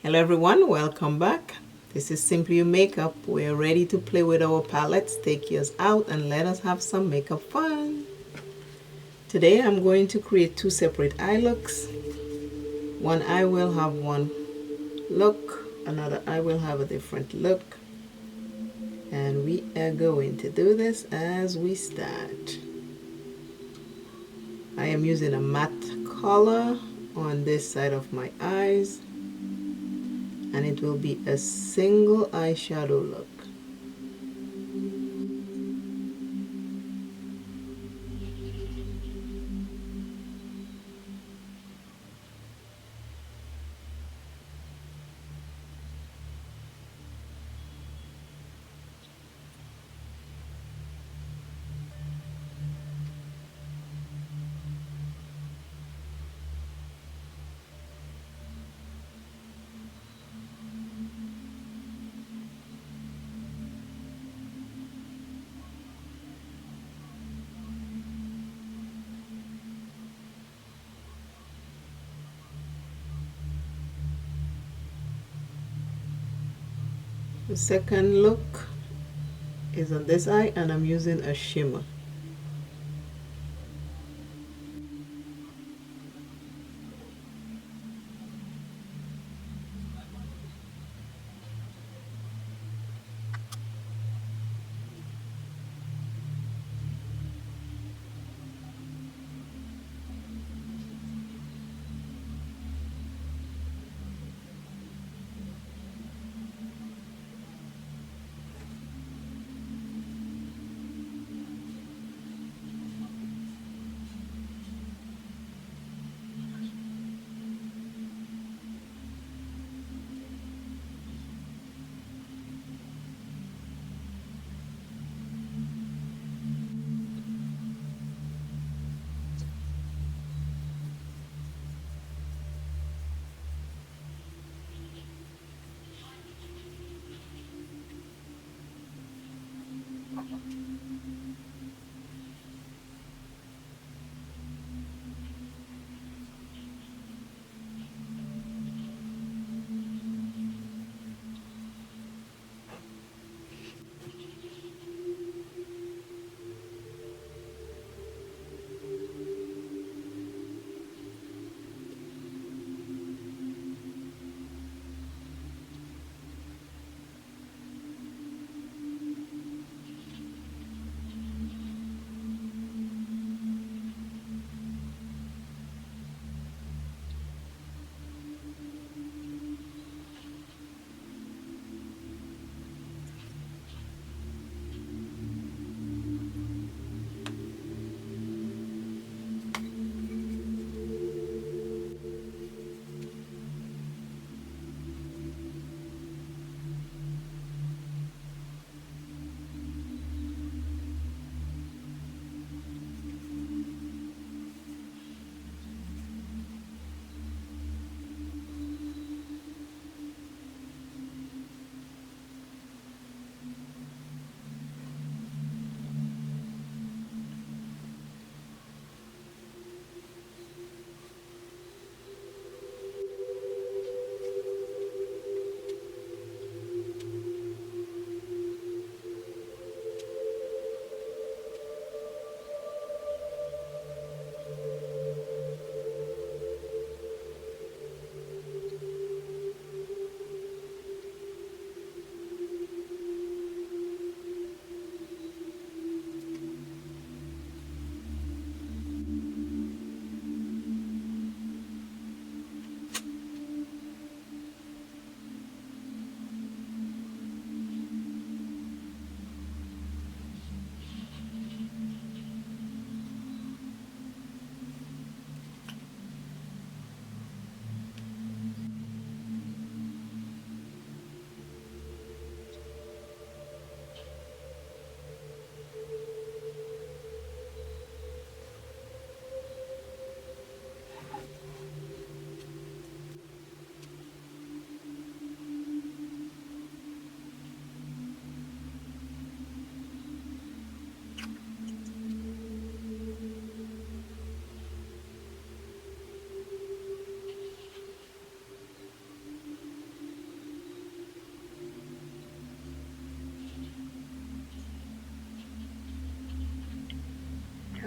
Hello everyone, welcome back. This is Simply You Makeup. We're ready to play with our palettes. Take yours out and let us have some makeup fun. Today I'm going to create two separate eye looks. One eye will have one look, another eye will have a different look. And we are going to do this as we start. I am using a matte color on this side of my eyes, and it will be a single eyeshadow look. The second look is on this eye, and I'm using a shimmer.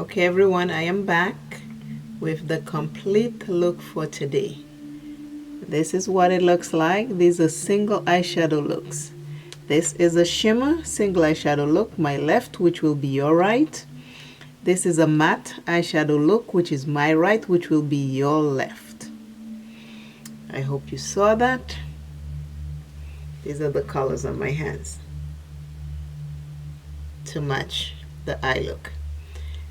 Okay everyone, I am back with the complete look for today. This is what it looks like. These are single eyeshadow looks. This is a shimmer single eyeshadow look, my left, which will be your right. This is a matte eyeshadow look, which is my right, which will be your left. I hope you saw that. These are the colors on my hands to match the eye look.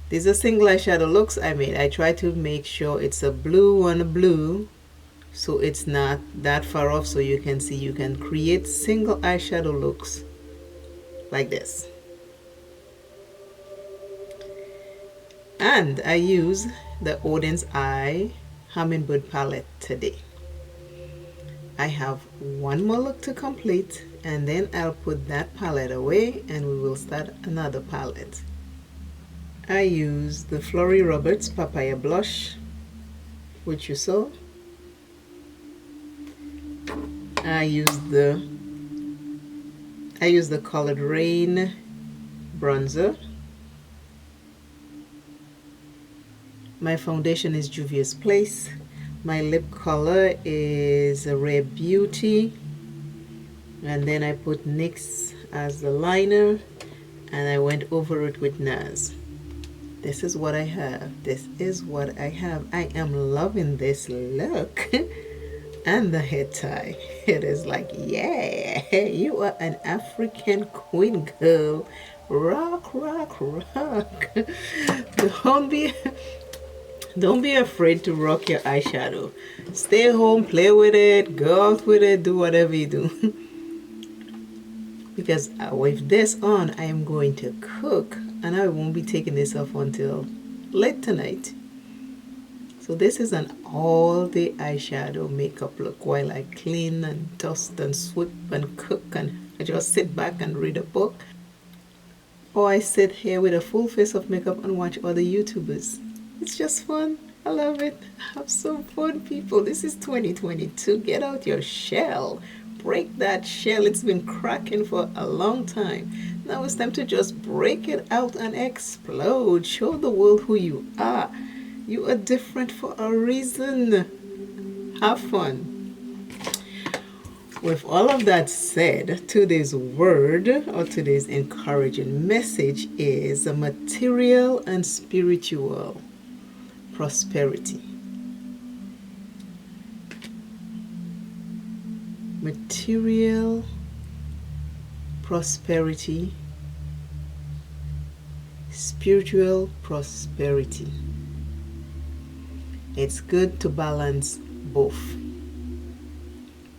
These are single eyeshadow looks I made. I try to make sure it's a blue on a blue, so it's not that far off, so you can see you can create single eyeshadow looks like this. And I use the Odens Eye Hummingbird palette today. I have one more look to complete, and then I'll put that palette away and we will start another palette. I use the Florrie Roberts Papaya Blush, which you saw. I use the Colored Rain bronzer. My foundation is JUVIA'S Place. My lip color is a Rare Beauty. And then I put NYX as the liner, and I went over it with NARS. This is what I have. This is what I have. I am loving this look. And the head tie. It is like, yeah, you are an African queen, girl. Rock, rock, rock. Don't be afraid to rock your eyeshadow. Stay home, play with it, go out with it, do whatever you do. Because with this on, I am going to cook, and I won't be taking this off until late tonight. So this is an all-day eyeshadow makeup look while I clean and dust and sweep and cook, and I just sit back and read a book. Or I sit here with a full face of makeup and watch other YouTubers. It's just fun. I love it. Have some fun, people. This is 2022. Get out your shell. Break that shell. It's been cracking for a long time. Now it's time to just break it out and explode. Show the world who you are. You are different for a reason. Have fun. With all of that said, today's word or today's encouraging message is material and spiritual prosperity. Material prosperity, spiritual prosperity. It's good to balance both.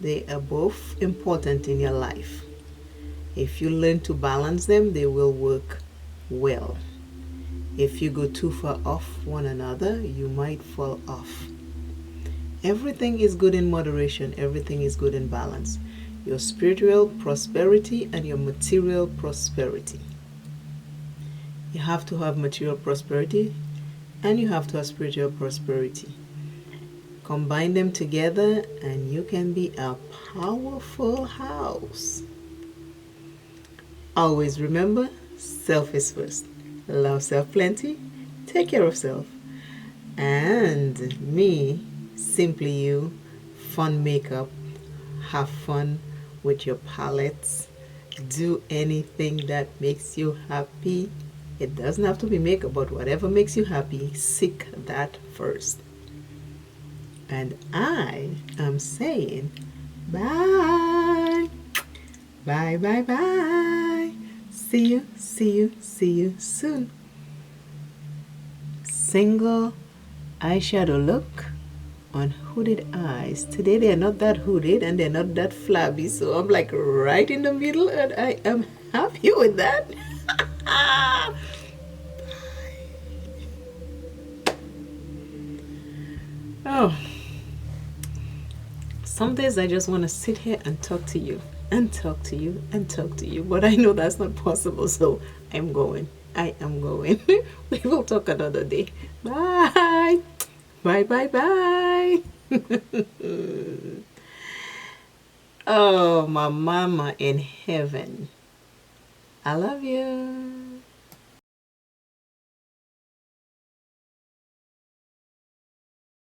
They are both important in your life. If you learn to balance them, they will work well. If you go too far off one another, you might fall off. Everything is good in moderation. Everything is good in balance. Your spiritual prosperity and your material prosperity. You have to have material prosperity and you have to have spiritual prosperity. Combine them together and you can be a powerful house. Always remember, self is first. Love self plenty, take care of self. And me, simply you, fun makeup, have fun with your palettes, do anything that makes you happy. It doesn't have to be makeup, but whatever makes you happy, seek that first. And I am saying bye. Bye, bye, bye. See you soon. Single eyeshadow look on hooded eyes. Today they're not that hooded and they're not that flabby, so I'm like right in the middle, and I am happy with that. Oh, some days I just want to sit here and talk to you and talk to you and talk to you, but I know that's not possible, so I'm going. I am going. We will talk another day. Bye. Bye, bye, bye. Oh, my mama in heaven. I love you.